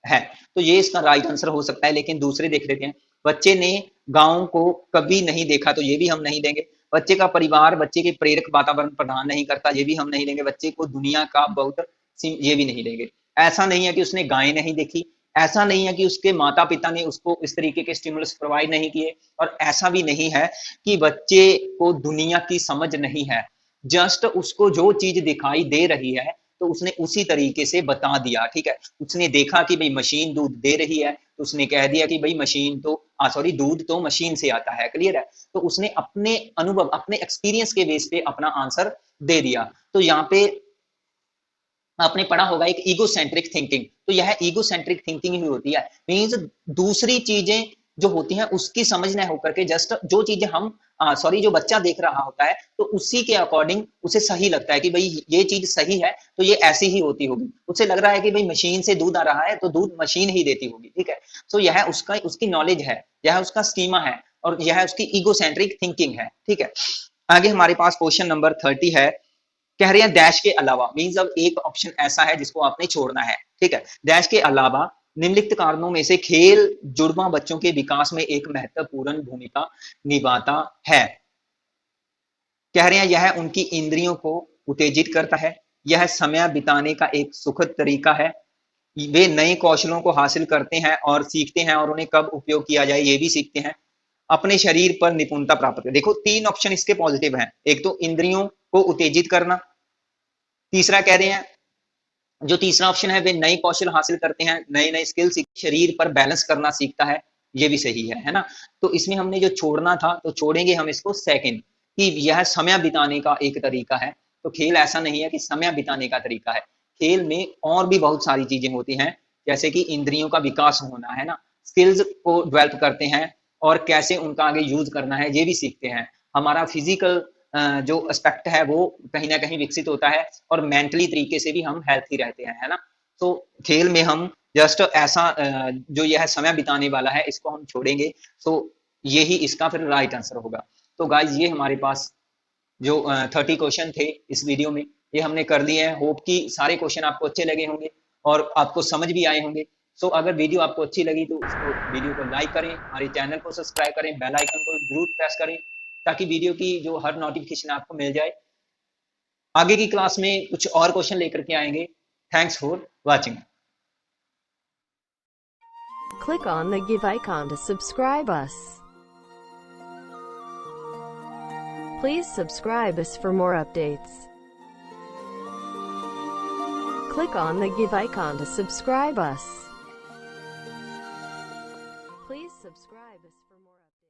[SPEAKER 1] है। तो ये इसका राइट आंसर हो सकता है, लेकिन दूसरे देख लेते हैं। बच्चे ने गांव को कभी नहीं देखा, तो ये भी हम नहीं देंगे। बच्चे का परिवार बच्चे के प्रेरक वातावरण प्रदान नहीं करता, ये भी हम नहीं देंगे। बच्चे को दुनिया का बहुत, ये भी नहीं देंगे। ऐसा नहीं है कि उसने गायें नहीं देखी, ऐसा नहीं है कि उसके माता पिता ने उसको इस तरीके के स्टिमुलस प्रोवाइड नहीं किए, और ऐसा भी नहीं है कि बच्चे को दुनिया की समझ नहीं है। जस्ट उसको जो चीज दिखाई दे रही है तो उसने उसी तरीके से बता दिया, ठीक है। उसने देखा कि भाई मशीन दूध दे रही है, तो उसने कह दिया कि भाई मशीन तो सॉरी दूध तो मशीन से आता है। क्लियर है। तो उसने अपने अनुभव अपने एक्सपीरियंस के बेस पे अपना आंसर दे दिया। तो यहाँ पे आपने पढ़ा होगा एक ईगोसेंट्रिक थिंकिंग, तो यह ईगोसेंट्रिक थिंकिंग ही होती है। मींस दूसरी चीजें जो होती हैं उसकी समझ न होकर के जस्ट जो चीजें हम सॉरी जो बच्चा देख रहा होता है तो उसी के अकॉर्डिंग उसे सही लगता है कि भाई ये चीज सही है तो ये ऐसी ही होती होगी। उसे लग रहा है कि भाई मशीन से दूध आ रहा है तो दूध मशीन ही देती होगी, ठीक है। तो यह उसका उसकी नॉलेज है, यह उसका स्कीमा है, और यह उसकी ईगोसेंट्रिक थिंकिंग है, ठीक है। आगे हमारे पास क्वेश्चन नंबर 30 है, कह रहे हैं डैश के अलावा, मीन्स अब एक ऑप्शन ऐसा है जिसको आपने छोड़ना है, ठीक है। डैश के अलावा निम्नलिखित कारणों में से खेल जुड़वा बच्चों के विकास में एक महत्वपूर्ण भूमिका निभाता है। कह रहे हैं यह उनकी इंद्रियों को उत्तेजित करता है, यह समय बिताने का एक सुखद तरीका है, वे नए कौशलों को हासिल करते हैं और सीखते हैं और उन्हें कब उपयोग किया जाए ये भी सीखते हैं, अपने शरीर पर निपुणता प्राप्त कर। देखो 3 ऑप्शन इसके पॉजिटिव हैं। एक तो इंद्रियों को उत्तेजित करना, तीसरा कह रहे हैं जो तीसरा ऑप्शन है वे नए कौशल हासिल करते हैं, नए नए स्किल शरीर पर बैलेंस करना सीखता है, ये भी सही है ना। तो इसमें हमने जो छोड़ना था तो छोड़ेंगे हम इसको सेकंड, कि यह समय बिताने का एक तरीका है। तो खेल ऐसा नहीं है कि समय बिताने का तरीका है, खेल में और भी बहुत सारी चीजें होती हैं, जैसे कि इंद्रियों का विकास होना, है ना, स्किल्स को डेवलप करते हैं और कैसे उनका आगे यूज करना है ये भी सीखते हैं। हमारा फिजिकल जो एस्पेक्ट है वो कहीं ना कहीं विकसित होता है, और मेंटली तरीके से भी हम हेल्थी रहते हैं, है ना। तो खेल में हम जस्ट ऐसा जो यह समय बिताने वाला है इसको हम छोड़ेंगे, तो यही इसका फिर राइट आंसर होगा। तो गाइज ये हमारे पास जो 30 क्वेश्चन थे इस वीडियो में ये हमने कर लिए हैं। होप कि सारे क्वेश्चन आपको अच्छे लगे होंगे और आपको समझ भी आए होंगे। सो अगर वीडियो आपको अच्छी लगी तो उसको वीडियो को लाइक करें, हमारे चैनल को सब्सक्राइब करें, बेल आइकन को जरूर प्रेस करें ताकि वीडियो की जो हर नोटिफिकेशन आपको मिल जाए। आगे की क्लास में कुछ और क्वेश्चन लेकर के आएंगे। Thanks for watching.
[SPEAKER 2] Click on the give icon to subscribe us. Please subscribe us for more updates. Click on the give icon to subscribe us. Please subscribe us for more updates.